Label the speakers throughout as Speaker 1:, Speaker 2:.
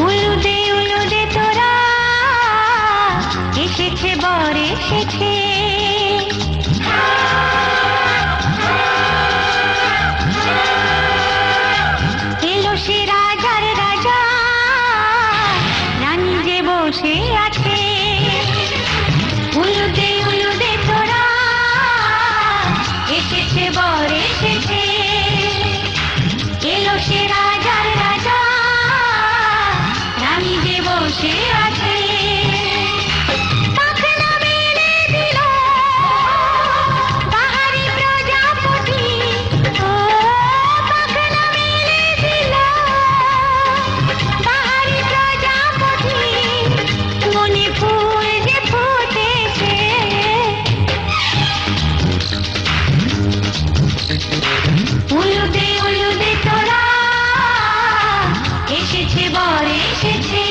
Speaker 1: উলুদে তোরা এসেছে বর এসেছে, এলো সে রাজার রাজা, রানী যে বসে আছে। উলুদে তোরা এসেছে বর এসেছে, এলো সে রাজার রাজা, রানী যে বসে আছে। পাখনা মেলে দিল বাহারি প্রজাপতি, ও পাখনা মেলে দিল বাহারি প্রজাপতি, মনে ফুল যে ফুটেছে। উলুদে তোরা এসেছে বর এসেছে।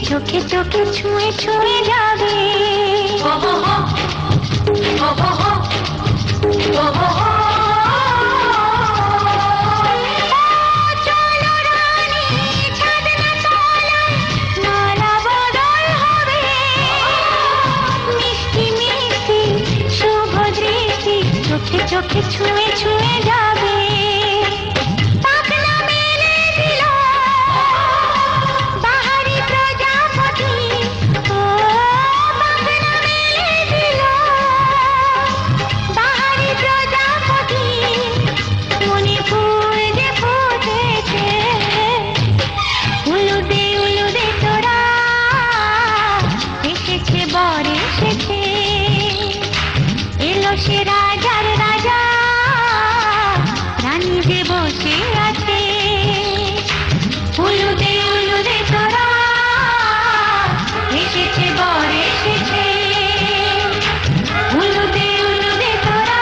Speaker 1: চোখে চোখে ছুঁয়ে ছুঁয়ে যাবে। চলো রানী ছাদনা তলায় মালা বদল হবে, মিষ্টি মিষ্টি শুভ দৃষ্টি চোখে চোখে ছুঁয়ে ছুঁয়ে যাবে। সে রাজার রাজা, রানী যে বসে আছে। উলুদে তোরা এসেছে বর এসেছে। উলুদে তোরা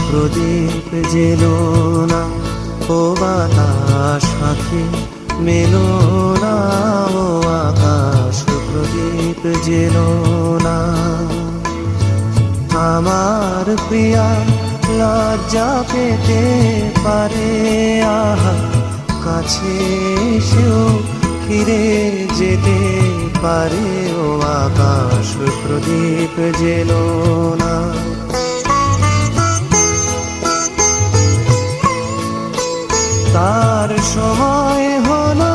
Speaker 2: প্রদীপ জেলো না, ও বাতাস আঁখি মেলো না, ও আকাশ প্রদীপ জেলো না। আমার প্রিয়া লজ্জা পেতে পারে, আহা কাছে সেও ফিরে যেতে পারে, ও আকাশ প্রদীপ জেলো না। তার সময় হলো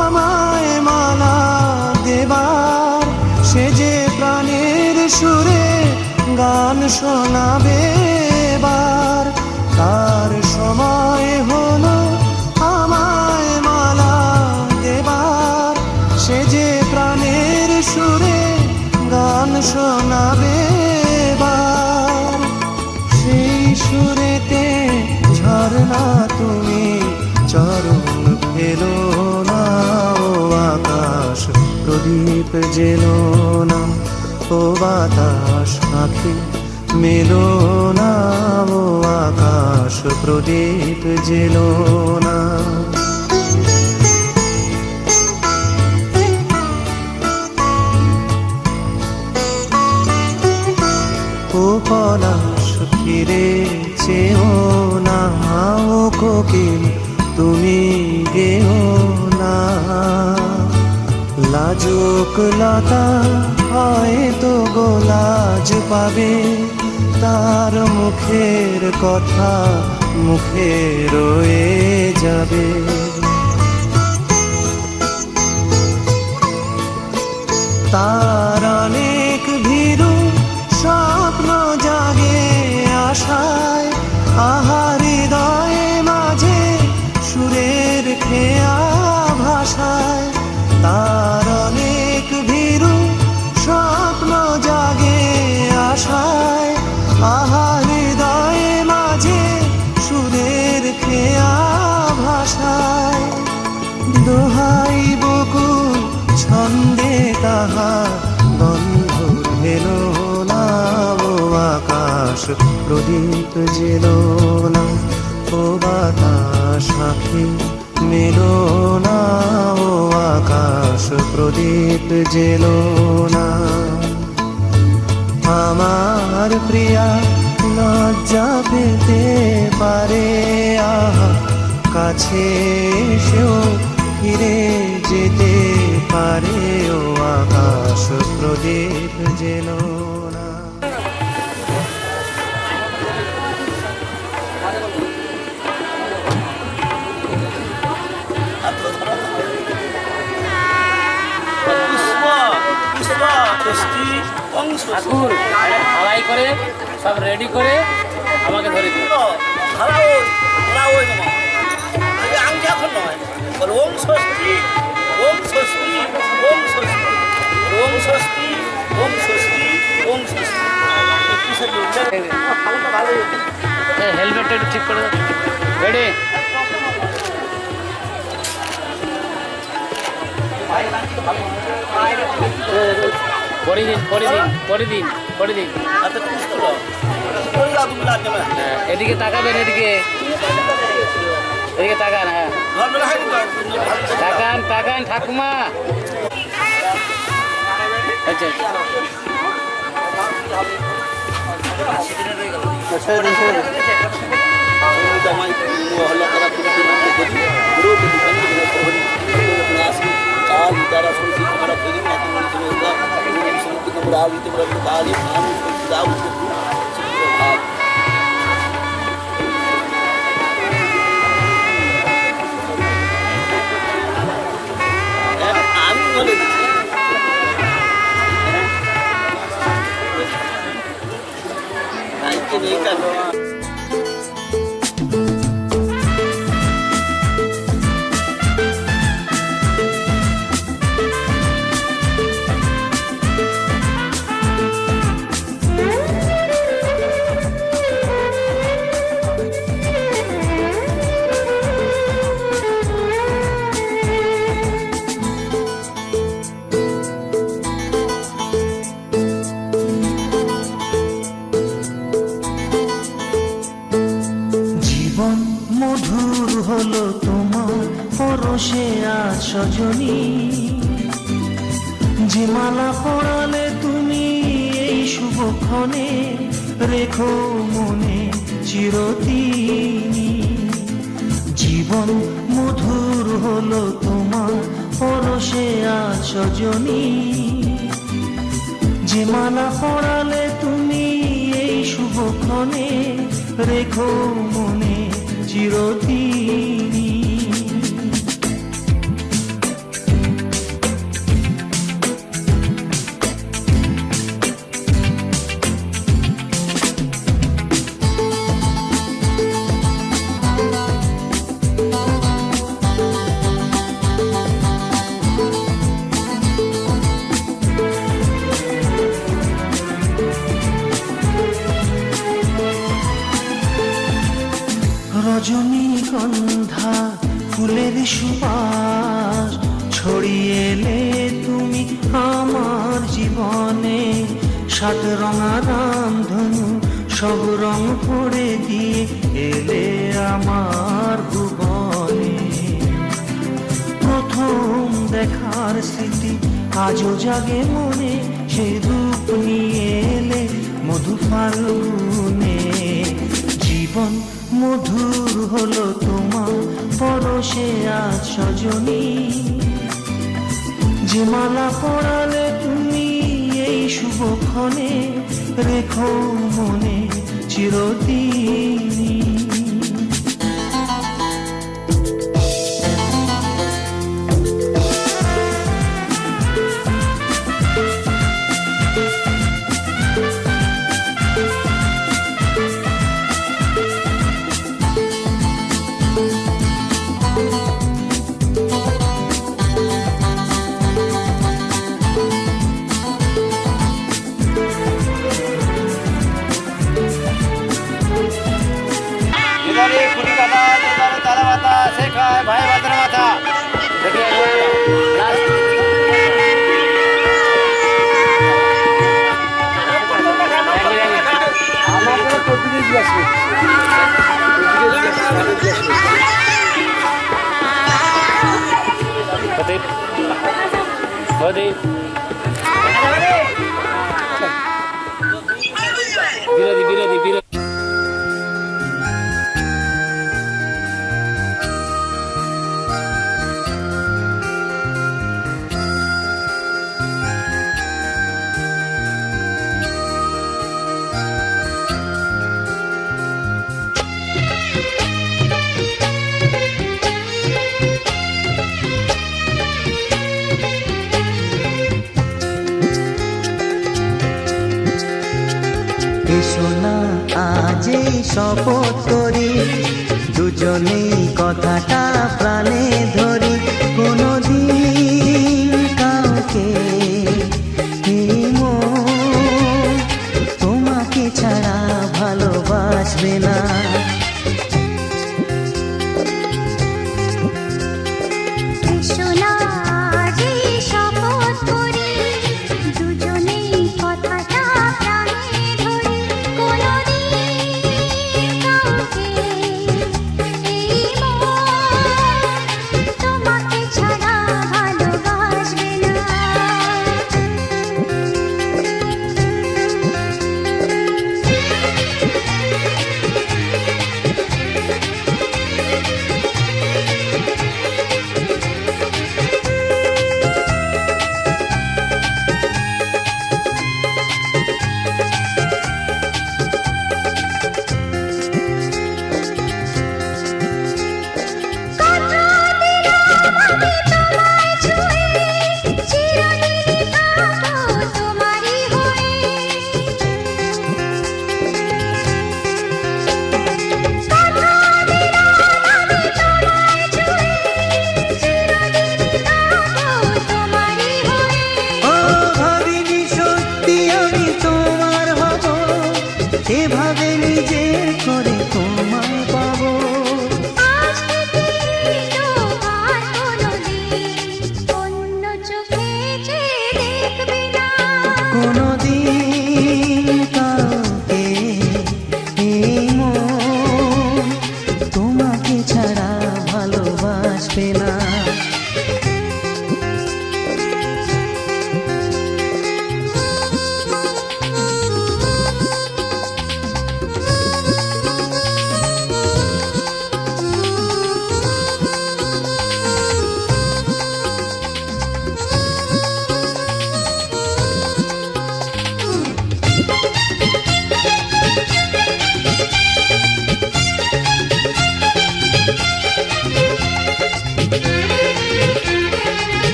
Speaker 2: আমায় মালা দেবার, সে যে প্রাণের সুরে গান শোনাবে এবার। তার সময় হলো আমায় মালা দেবার, সে যে প্রাণের সুরে গান শোনাবে এবার। সেই সুরেতে ঝরনা তুমি চরণ ফেলো না, ও আকাশ প্রদীপ জেলো না, ও বাতাস আঁখি মেলো না, ও আকাশ প্রদীপ জেলো না। ও পলাশ ফিরে চেও না, ও কোকিল তুমি গেও না। লাজুক লতা হয়তো গোলাজ পাবে, তার মুখের কথা মুখে রয়ে যাবে। তার অনেক ভীরু স্বপ্ন জাগে আশায়, আহা হৃদয়ে মাঝে সুরের খেয়া ভাষায়। তার অনেক ভীরু স্বপ্ন জাগে আশায়, আহা হৃদয়ে মাঝে সুরের খেয়া ভাষায়। দোহাই বকুল ছন্দে তাহার গন্ধ ঢেলো না, ও আকাশ প্রদীপ জেলো না, ও বাতাস আঁখি মেলো না, ও আকাশ প্রদীপ জেলো না। আমার প্রিয়া লজ্জা পেতে পারে, আহা কাছে সেও ফিরে যেতে পারে, ও আকাশ প্রদীপ জেলো না।
Speaker 3: ষষ্ঠী ওং ষষ্ঠী
Speaker 4: ঠাকুর হালাই করে সব রেডি করে আমাকে ধরে দিল।
Speaker 3: ভাড়া ওই ভাড়া ওই নয় আগে আংটি এখন নয় বল ওং ষষ্ঠী ওং ষষ্ঠী ওং ষষ্ঠী ওং ষষ্ঠী ওং ষষ্ঠী ওং ষষ্ঠী
Speaker 4: হেলমেটটা একটু ঠিক করে রেডি। পরে দিন পরে দিন পরে দিন পরে দিন।
Speaker 3: হাতে পুষ্ট ওই আগুন লাগবে না
Speaker 4: হ্যাঁ, এদিকে তাকাবেন, এদিকে এদিকে তাকান। হ্যাঁ
Speaker 3: ঘর হাই
Speaker 4: তাকান তাকান ঠাকুমা। আচ্ছা
Speaker 3: জামাই হল্লা করা পুরো काल तारा सोची हमारा फिर ना तो मन समझदा समुद्र को राव तो बड़ा काली नाम दाऊ आप আমি বলে দিচ্ছি আইতে নেই কেন
Speaker 2: মধুর হলো তোমার পরশে আজ সজনী, যে মালা পরালে তুমি এই শুভক্ষণে, রেখো মনে চিরদিনই। জীবন মধুর হলো তোমার পরশে আজ সজনী, যে মালা পরালে তুমি এই শুভক্ষণে, রেখো মনে চিরদিনই। রজনীগন্ধা ফুলের সুবাস ছড়িয়ে এলে তুমি আমার জীবনে, সাত রঙা রামধনু সব রং ভরে দিয়ে এলে আমার ভুবনে। প্রথম দেখার স্মৃতি আজও জাগে মনে, সে রূপ নিয়ে এলে মধু ফাল্গুনে। জীবন মধুর হলো তোমার পরশে আজ সজনী, যে মালা পরালে তুমি এই শুভক্ষণে, রেখো মনে চিরদিনই।
Speaker 4: ফুলি কাটা তারা মাথা শেখায় ভাই বাতের মাথা দেখি আমার প্রতিদিন আসবে বিরোধী বিরোধী বিরোধী।
Speaker 2: শপথ করি দুজনেই কথাটা প্রাণে ধরি কোনোদিন কাউকে এই মন তোমাকে ছাড়া ভালোবাসবে না।
Speaker 1: সোনা যে শপথ করি দুজনেই কথাটা প্রাণে ধরি কোনোদিন কাউকে এই মন তোমাকে ছাড়া ভালোবাসবে না।
Speaker 2: ও ভাবিনি সত্যি আমি তোমার হব এভাবে নিজের করে তোমায় পাবো।
Speaker 1: আজ থেকে তোমার কোনোদিন অন্য চোখে চেয়ে দেখবে না।
Speaker 2: কোনোদিন কাউকে এই মন তোমাকে ছাড়া ভালোবাসবে না।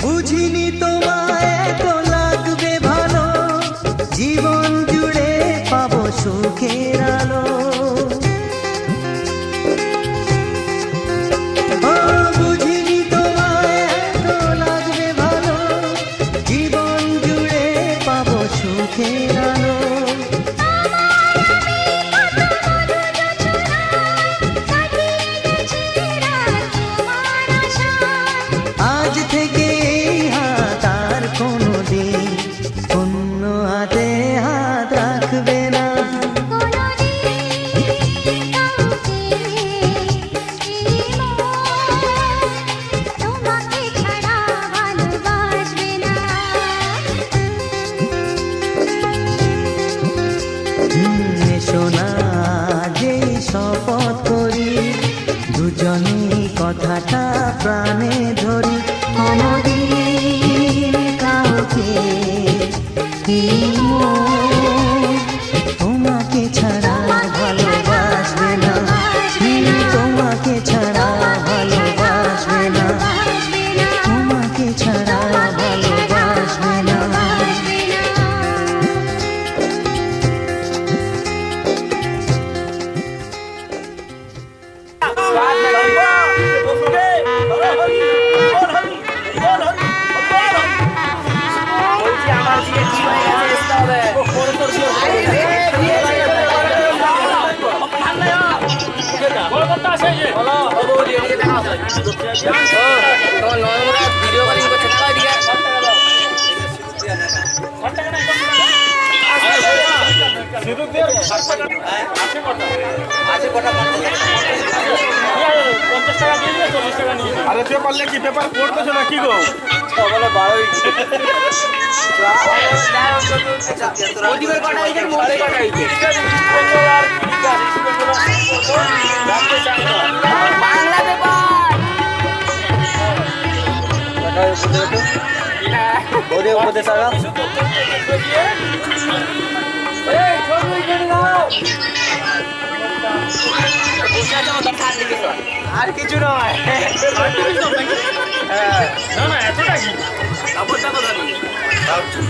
Speaker 2: বুঝিনি তোমায় এত লাগবে ভালো জীবন জুড়ে পাবো সুখের আলো। ও বুঝিনি তোমায় এত লাগবে ভালো জীবন জুড়ে পাবো সুখের আলো। আজ থেকে এই হাত আর কোনোদিন অন্য হাতে হাত রাখবে না।
Speaker 1: তোমাকে ছাড়া ভালোবাসবে না।
Speaker 2: সোনা যে শপথ করি দুজনেই কথাটা প্রাণে ধরি কোনোদিন কাউকে এই মন তোমাকে ছাড়া ভালোবাসবে না। তোমাকে ছাড়া ভালোবাসবে না। তোমাকে ছাড়া ভালোবাসবে না।
Speaker 3: বলছি আমার বিয়ে ঠিক হয়ে গেছে, আসতে হবে। ভিডিও কলিং করছে টাকা দিয়ে আছে কটা
Speaker 4: আরে পেপার লেখি পেপার পড়তেছো না কি গো?
Speaker 3: সকালে 12 কটা হয়েছে মোড়ে কটা হয়েছে বাংলা পেপার বৌদি উপদেশ আর কিছু নয়। না না এতটা কি কাপড়টা কোথা নিয়ে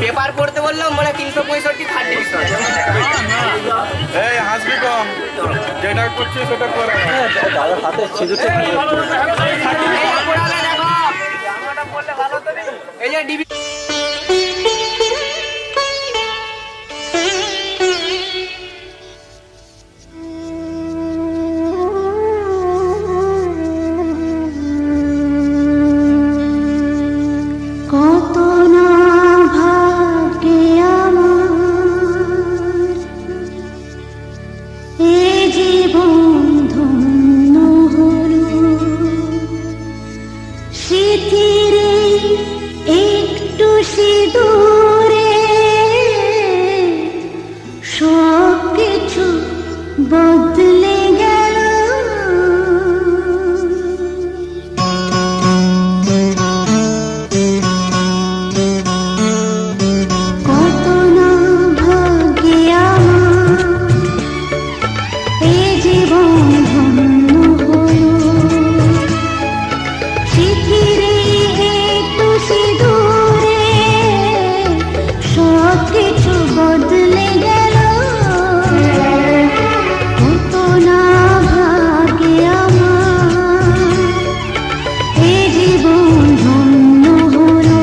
Speaker 5: পেপার পড়তে বললাম মানে 365 থার্ড ডিভিশন।
Speaker 4: এই হাসবি কম, যেটা করছিস সেটা করে।
Speaker 3: দাদার হাতে সিঁদুরটা দিয়ে
Speaker 5: এই পড়ালে দেখো আমারটা পড়লে ভালো তো নেই। এই যে ডিবি
Speaker 1: কত না ভাগ্যে আমার এ জীবন ধন্য হলো স্মৃতির একটু সিঁদুরে সব কিছু বদলে গেল। কত না ভাগ্যে আমার এ জীবন ধন্য হলো স্মৃতির একটু সিঁদুরে সব কিছু বদলে গেল। কত না ভাগ্যে আমার এ জীবন ধন্য হলো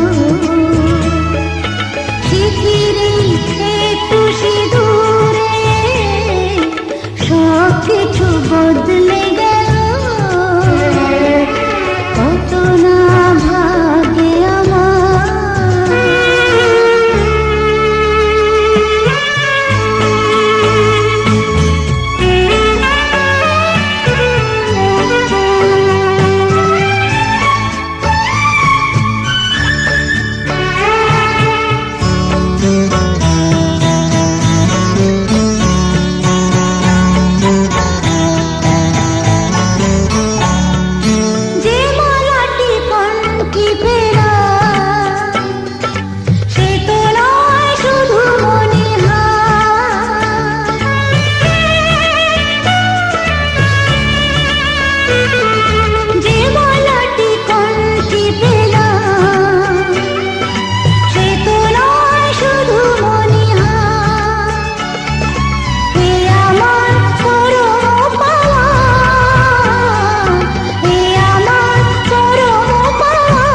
Speaker 1: স্মৃতির একটু সিঁদুরে সব কিছু বদলে গেল। কত না ভাগ্যে যে মালাটি কণ্ঠে ফেরা সে তো নয় শুধু মনিহার। যে মালাটি কণ্ঠে ফেরা সে তো নয় শুধু মনিহার। এ আমার পরম পাওয়া, এ আমার পরম পাওয়া,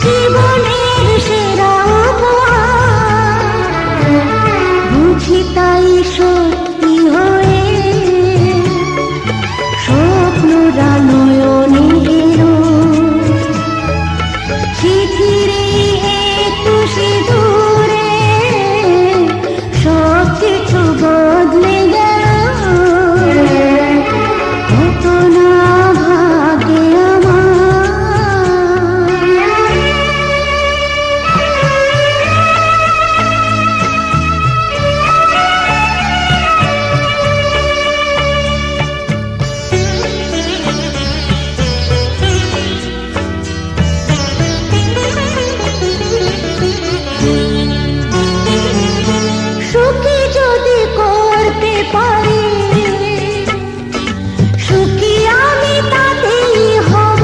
Speaker 1: জীবনের সেরা উপহার। বুঝি তাই সত্যি হয়ে স্বপ্নরা নয়নে এলো স্মৃতির একটু সিঁদুরে সব কিছু বদলে গেল। কত না ভাগ্যে সুখী যদি করতে পারি সুখী আমি তাতেই হব।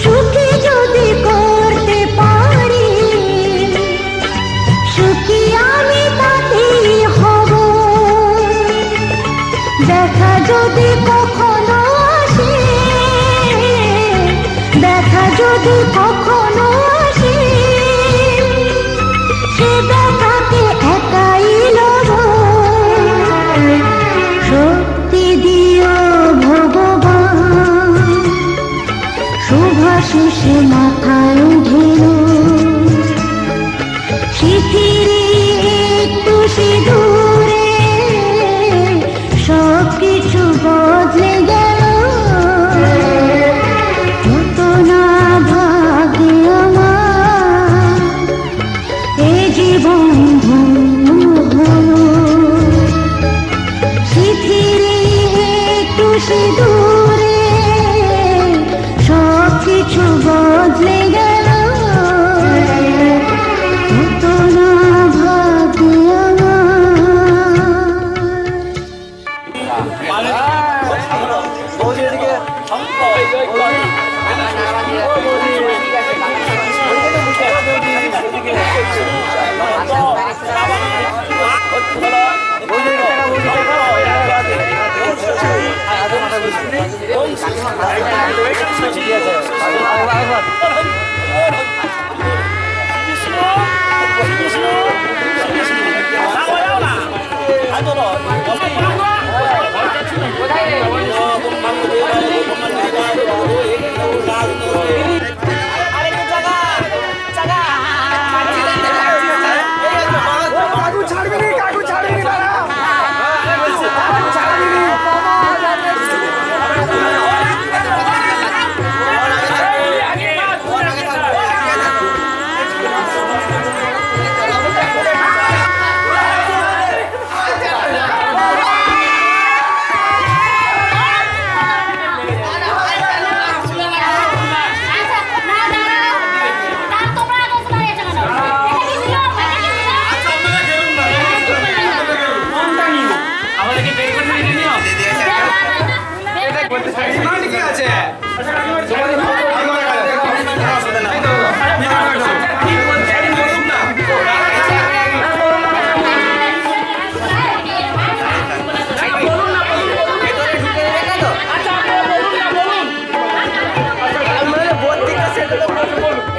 Speaker 1: সুখী যদি করতে পারি সুখী আমি তাতেই হব। দেখা যদি কখনো আসে, দেখা যদি কখনো আসে, সে দেখাকে একাই লব। শক্তি দিও ভগবান শুভাশিসে মাথায় উঠেল স্মৃতির একটু সিঁদুরে সব কিছু বদলে গেল। কত না ভাগ্যে আমার এ জীবন ধন্য হলো স্মৃতির একটু সিঁদুরে সব কিছু বদলে গেল।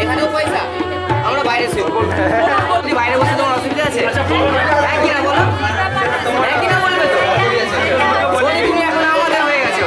Speaker 5: এখানেও পয়সা আমরা বাইরে শুই বাইরে বসে তোমার অসুবিধা আছে হ্যাঁ কিনা বলো হ্যাঁ কিনা বলবে তো তুমি এখন আমাদের হয়ে গেছো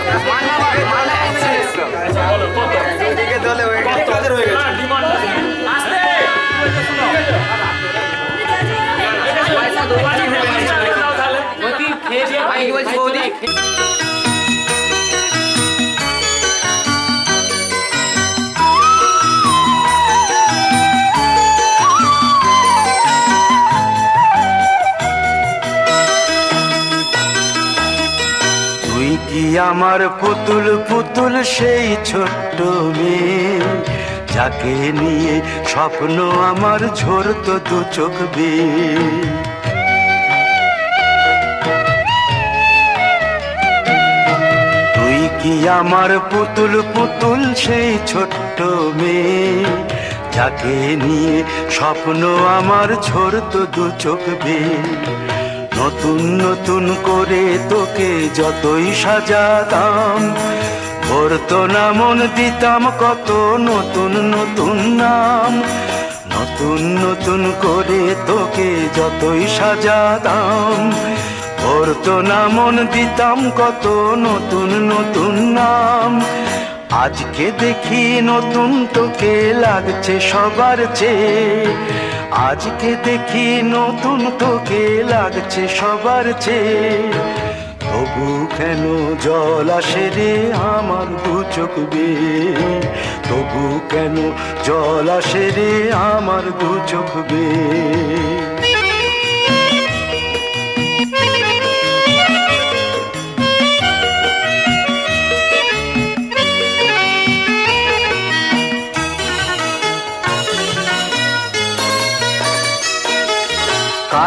Speaker 6: তুই কি আমার পুতুল পুতুল সেই ছোট্ট মেয়ে যাকে নিয়ে স্বপ্ন আমার ঝরতো দু চোখ বেয়ে তুই কি আমার পুতুল পুতুল সেই ছোট্ট মেয়ে যাকে নিয়ে স্বপ্ন আমার ঝরতো দু চোখ বেয়ে নতুন নতুন করে তোকে যতই সাজাতাম ভরতো না মন দিতাম কত নতুন নতুন নাম নতুন নতুন করে তোকে যতই সাজাতাম ভরতো না মন দিতাম কত নতুন নতুন নাম আজকে দেখি নতুন তোকে লাগছে সবার চেয়ে আজকে দেখি নতুন তোকে লাগছে সবার চেয়ে তবু কেন জল আসে রে আমার দু চোখ বেয়ে তবু কেন জল আসে রে আমার দু চোখ বেয়ে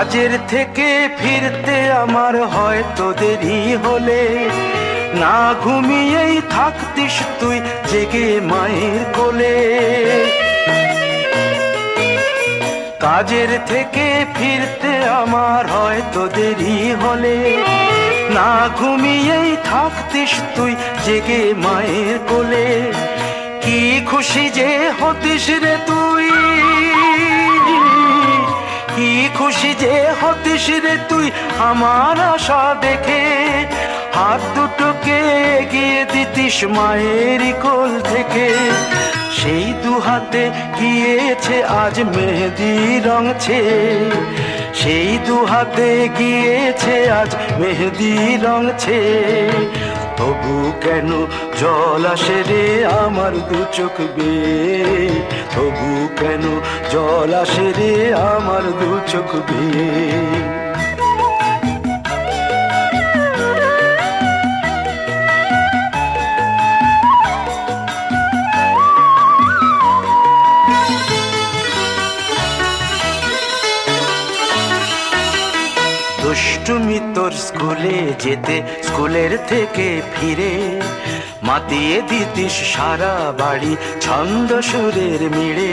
Speaker 6: কাজের থেকে ফিরতে আমার হয়তো দেরি হলে না ঘুমিয়েই থাকতিস তুই জেগে মায়ের কোলে কাজের থেকে ফিরতে আমার হয়তো দেরি হলে না ঘুমিয়েই থাকতিস তুই জেগে মায়ের কোলে কি খুশি যে হতিস রে তুই কি খুশি যে হতিস রে তুই আমার আশা দেখে হাত দুটোকে এগিয়ে দিতিস মায়ের কোল থেকে সেই দু হাতে গিয়েছে আজ মেহেদি রং ছেয়ে সেই দু হাতে গিয়েছে আজ মেহেদি রং ছেয়ে তবু কেন জল আসে রে আমার দু চোখ বেয়ে তবু কেন জল আসে রে আমার দু চোখ বেয়ে দুষ্টুমি তোর স্কুলে যেতে স্কুলের থেকে ফিরে মাতিয়ে দিতিস সারা বাড়ি ছন্দ সুরের মিড়ে।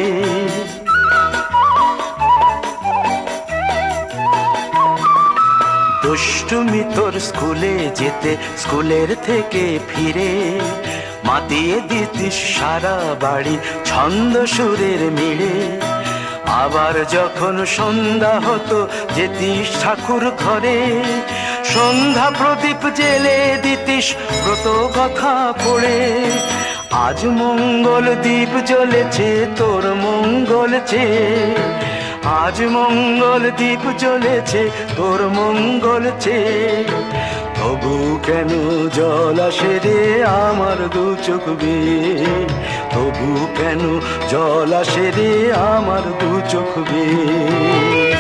Speaker 6: দুষ্টুমি তোর স্কুলে যেতে স্কুলের থেকে ফিরে মাতিয়ে দিতিস সারা বাড়ি ছন্দ সুরের মিড়ে। আবার যখন সন্ধ্যা হতো যেতিস ঠাকুর ঘরে সন্ধ্যা প্রদীপ জেলে দিতিস ব্রত কথা পড়ে। আজ মঙ্গল দ্বীপ জ্বলেছে তোর মঙ্গল চেয়ে, আজ মঙ্গল দ্বীপ জ্বলেছে তোর মঙ্গল চেয়ে। তবু কেন জল আসে রে আমার দু চোখ বেয়ে, তবু কেন জল আসে রে আমার দু চোখ বেয়ে।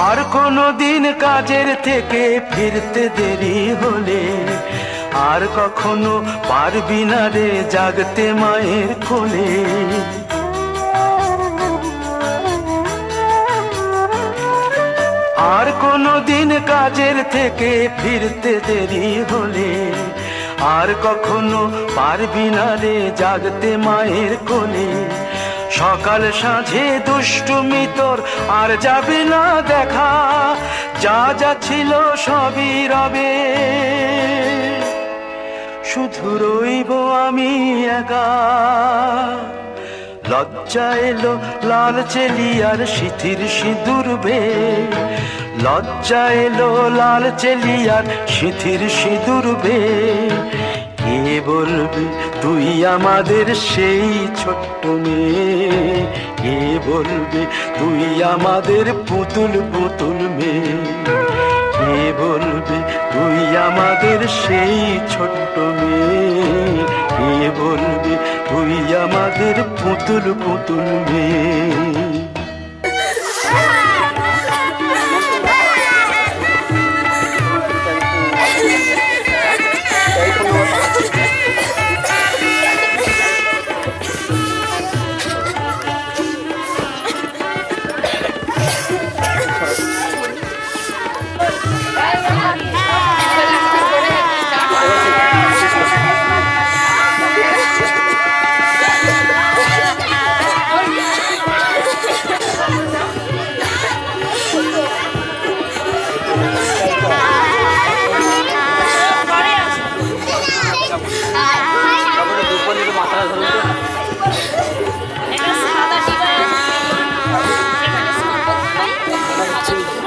Speaker 6: আর কোনো দিন কাজের থেকে ফিরতে দেরি হলে আর কখনো পারবি না রে জাগতে মায়ের কোলে। আর কোনো দিন কাজের থেকে ফিরতে দেরি হলে আর কখনো পারবি না রে জাগতে মায়ের কোলে। সকাল সাঁঝে দুষ্টুমি তোর আর যাবে না দেখা, যা যা ছিল সবই রবে, শুধু রইব আমি একা। লজ্জা এলো লাল চেলিয়ার সিথির সিঁদুর বে, লজ্জা এলো লাল চেলিয়ার সিথির সিঁদুর বে। কে বলবি তুই আমাদের সেই ছোট্ট মেয়ে, কে বলবি তুই আমাদের পুতুল পুতুল মেয়ে, কে বলবি তুই আমাদের সেই ছোট্ট মেয়ে, কে বলবি তুই আমাদের পুতুল পুতুল মেয়ে।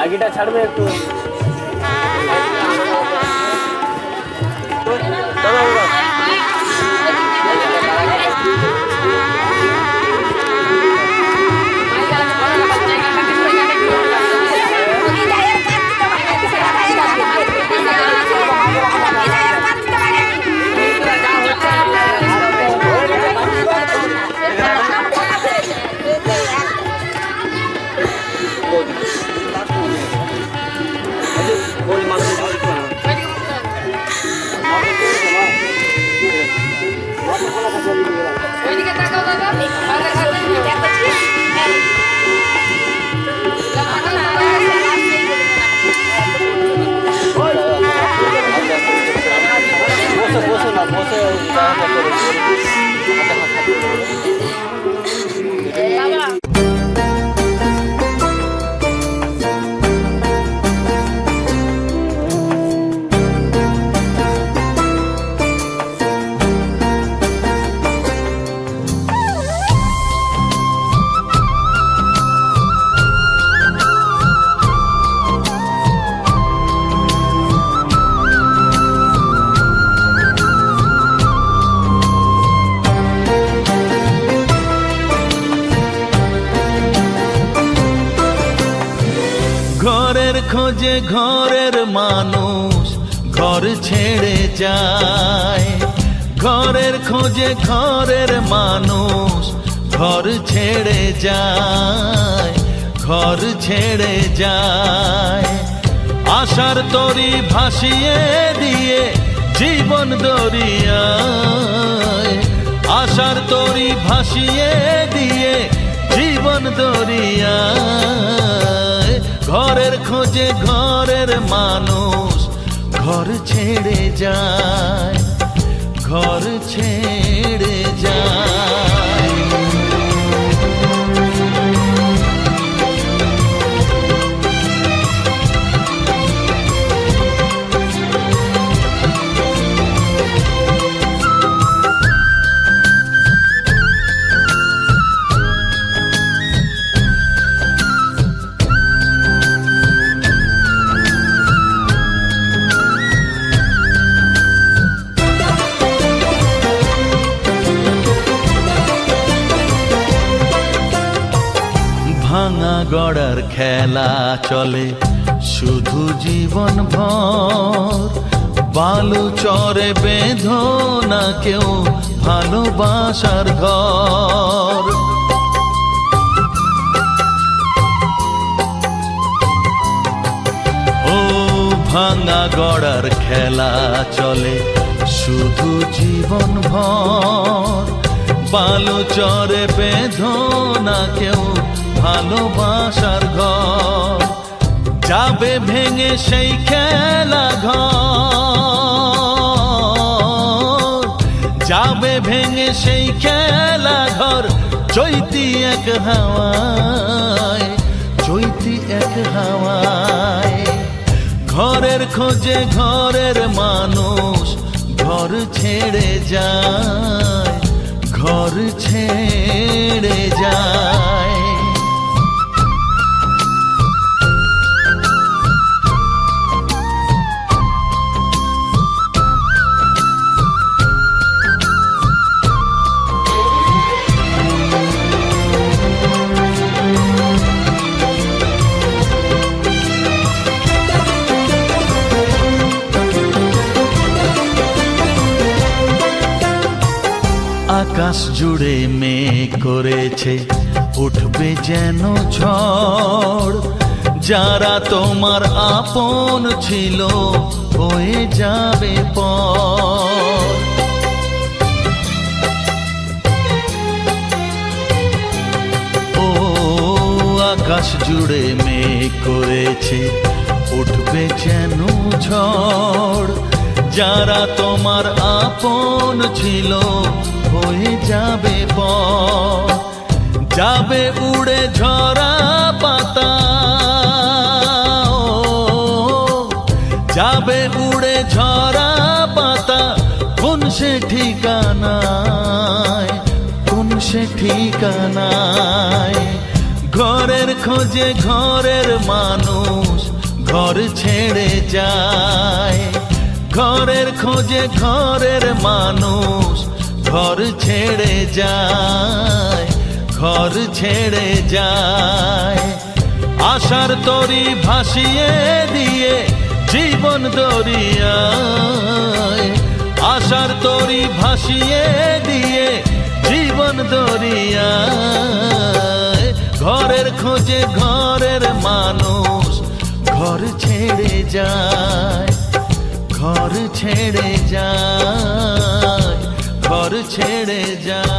Speaker 3: আগেটা ছাড়বে একটু।
Speaker 7: ঘরের খোঁজে ঘরের মানুষ ঘর ছেড়ে যায়, ঘরের খোঁজে ঘরের মানুষ ঘর ছেড়ে যায়, ঘর ছেড়ে যায়। আশার তরি ভাসিয়ে দিয়ে জীবন দরিয়ায়, আশার তরি ভাসিয়ে দিয়ে জীবন দরিয়ায়। ঘরের খোঁজে ঘরের মানুষ ঘর ছেড়ে যায়, ঘর ছেড়ে যায়। ভাঙা গড়ার খেলা চলে শুধু জীবন ভর, বালু চরে বেঁধো না কেউ ভালোবাসার ঘর। ও ভাঙা গড়ার খেলা চলে শুধু জীবন ভর, বালু চরে বেঁধো না কেউ ভালোবাসার ঘর। যাবে ভেঙে সেই খেলা ঘর, যাবে ভেঙে সেই খেলা ঘর। চৈতি এক হাওয়ায়, চৈতি এক হাওয়ায়। ঘরের খোঁজে ঘরের মানুষ ঘর ছেড়ে যায়, ঘর ছেড়ে যায়। আকাশ জুড়ে মেঘ করেছে উঠবে যেন ঝড়, যারা তোমার আপন ছিল হয়ে যাবে পর। ও আকাশ জুড়ে মেঘ করেছে উঠবে যেন ঝড়, যারা তোমার আপন ছিল হয়ে যাবে পর। যাবে উড়ে ঝরা পাতা, যাবে উড়ে ঝরা পাতা। কোন সে ঠিকানায়, কোন সে ঠিকানায়। ঘরের খোঁজে ঘরের মানুষ ঘর ছেড়ে যায়, ঘরের খোঁজে ঘরের মানুষ ঘর ছেড়ে যায়, ঘর ছেড়ে যায়। আশার তরি ভাসিয়ে দিয়ে জীবন দরিয়ায়, আশার তরি ভাসিয়ে দিয়ে জীবন দরিয়ায়। ঘরের খোঁজে ঘরের মানুষ ঘর ছেড়ে যায়, ঘর ছেড়ে যায়, ঘর ছেড়ে যায়।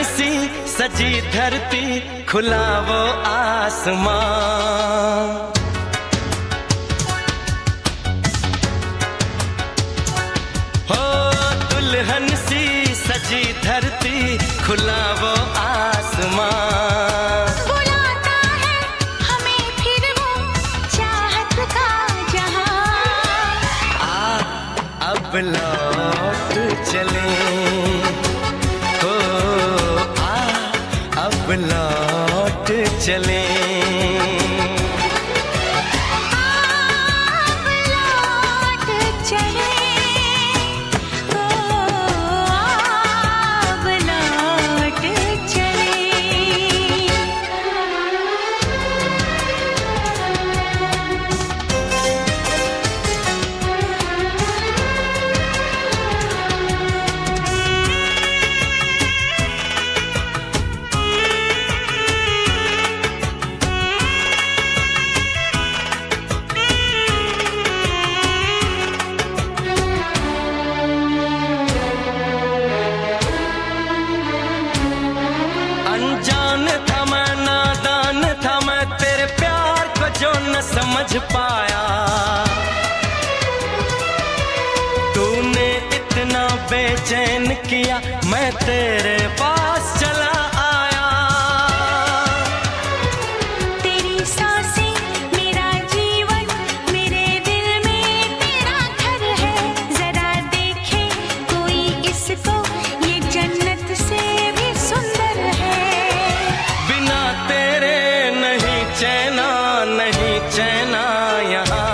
Speaker 7: दुल्हन सी सजी धरती खुला वो आसमां। हो दुल्हन सी सजी धरती खुला वो आसमां।
Speaker 1: बुलाता है हमें फिर वो चाहत का जहां।
Speaker 7: अब लौट चले हो अब लौट चले।
Speaker 1: अब लौट चले ओ अब लौट चले।
Speaker 7: अनजान था मैं नादान था मैं तेरे प्यार को जो न समझ पाया। तूने इतना बेचैन किया मैं तेरे पास चला आया।
Speaker 1: तेरी सांसें मेरा जीवन मेरे दिल में तेरा घर है। जरा देखे कोई इसको ये जन्नत से भी सुंदर है।
Speaker 7: बिना तेरे नहीं चैना यहाँ।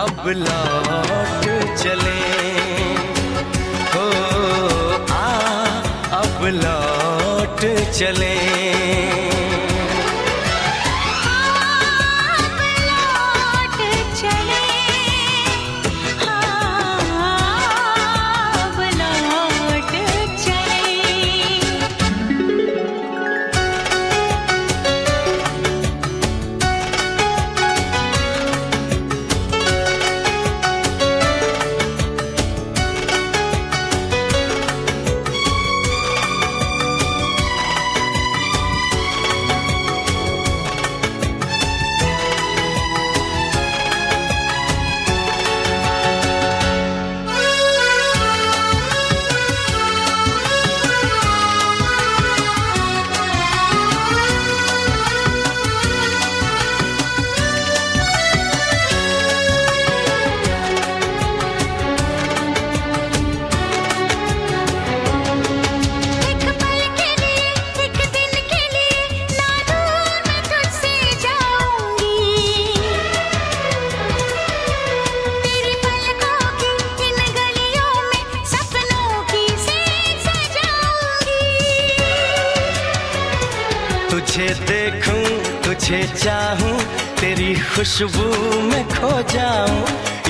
Speaker 7: अब लौट चले हो अब लौट चले।
Speaker 1: अब लौट चले अब लौट चले। एक पल के लिए एक दिन के लिए ना दूर मैं तुझसे जाऊंगी। तेरी पलकों की इन गलियों में सपनों की सीन सजाऊंगी।
Speaker 7: तुझे देखूं तुझे चाहूं तेरी खुशबू में खो जाऊं।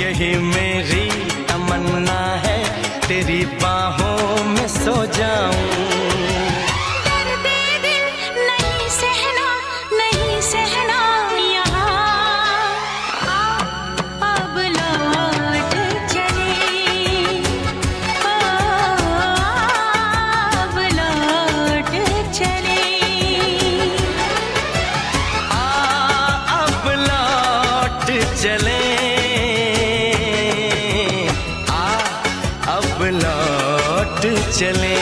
Speaker 7: यही मेरी तमन्ना है तेरी बाहों में सो जाऊं।
Speaker 1: दर्द दिल नहीं सहना यहाँ। अब लौट चले अब लौट चले।
Speaker 7: अब लौट चले अब लौट चले।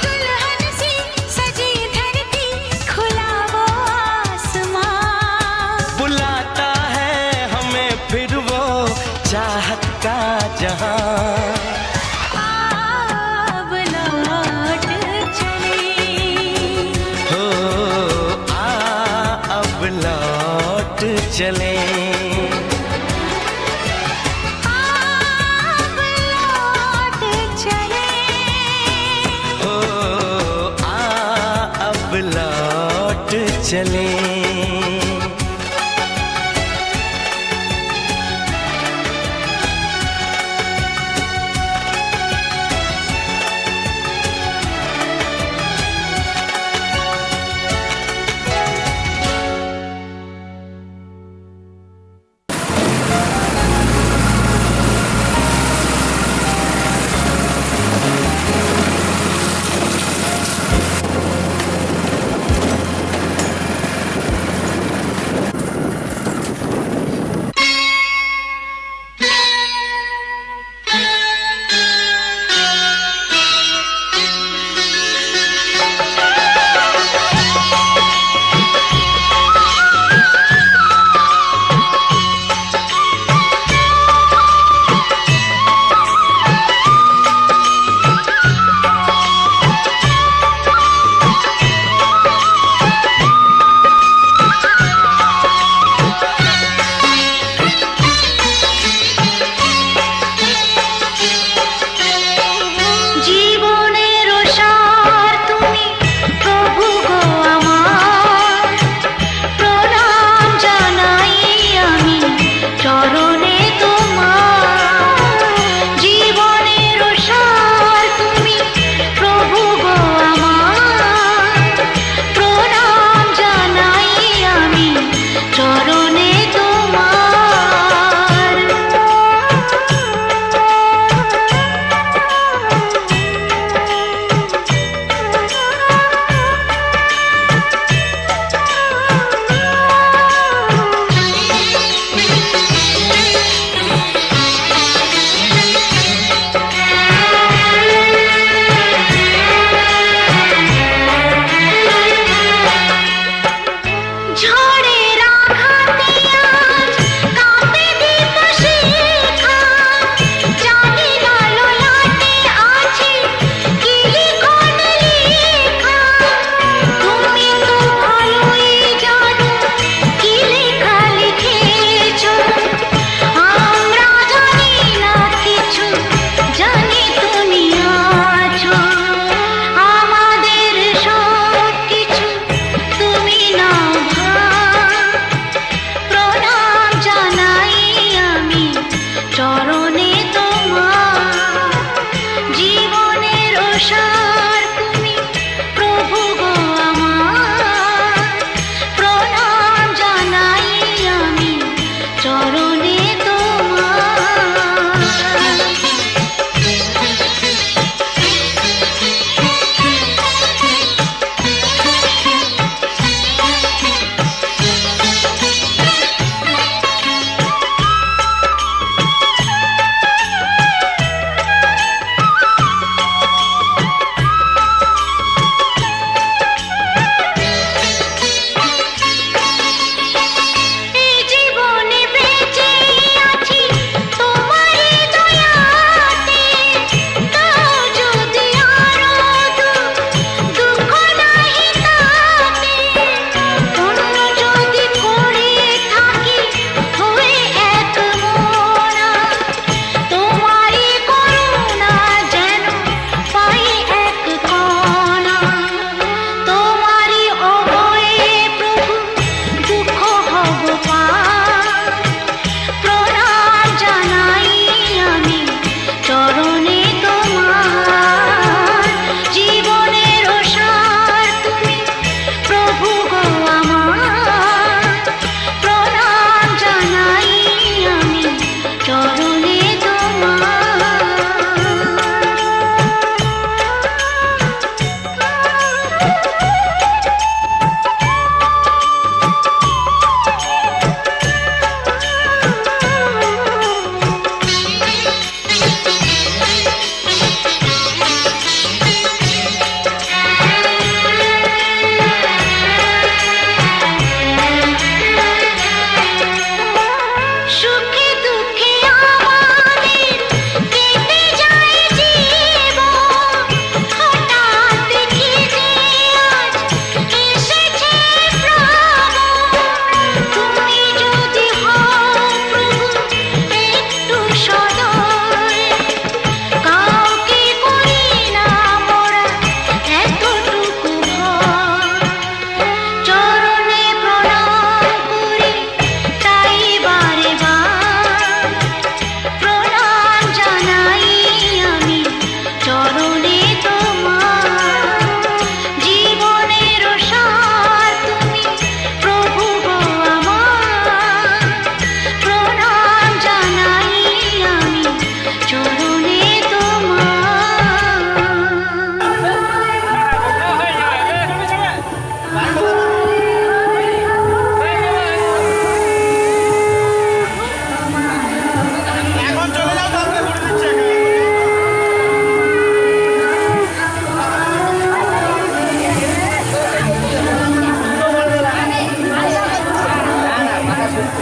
Speaker 1: दुल्हन सी सजी धरती खुला वो आसमां।
Speaker 7: बुलाता है हमें फिर वो चाहत का जहां।
Speaker 1: अब लौट चले
Speaker 7: हो अब लौट चले।
Speaker 1: अब लौट चले
Speaker 7: हो अब लौट चले।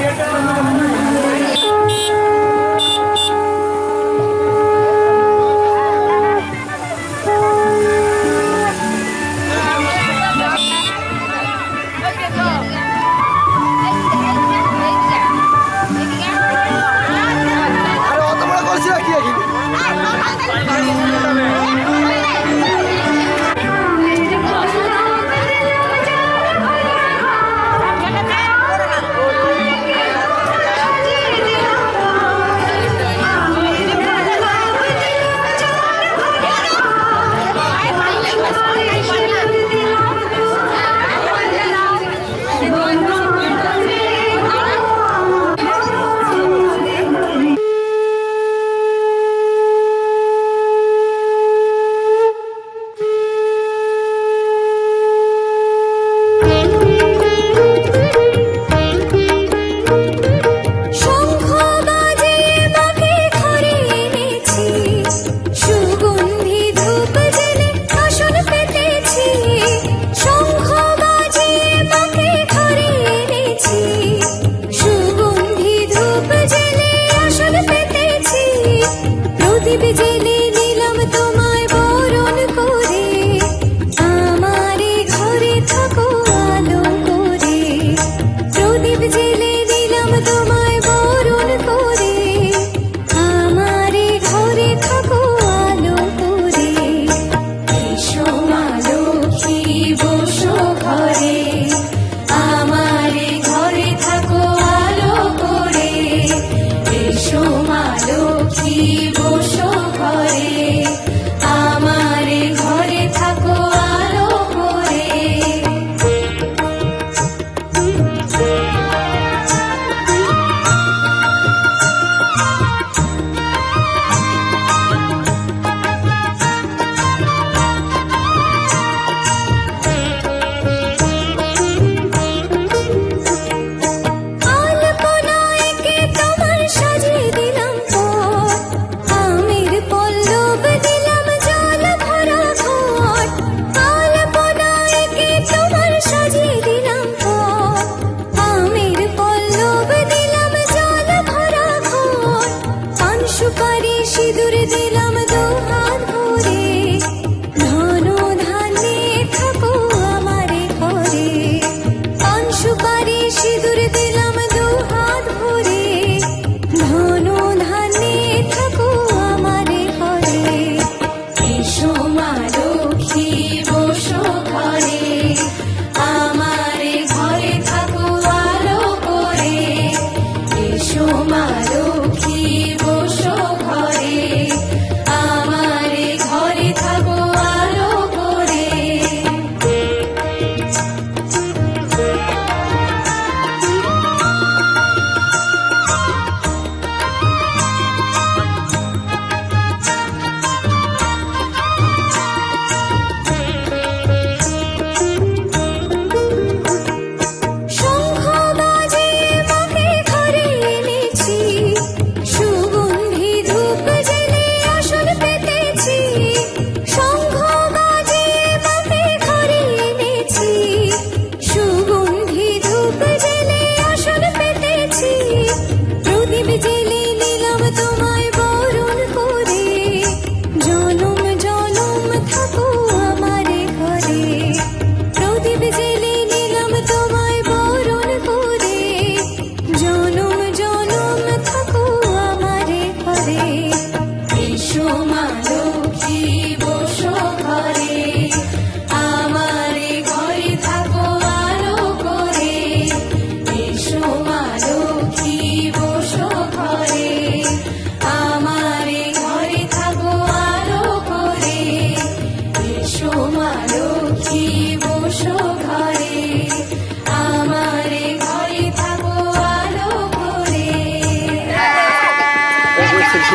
Speaker 4: गेट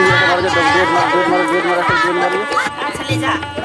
Speaker 4: मारो गेट मारो गेट मारो गेट मारो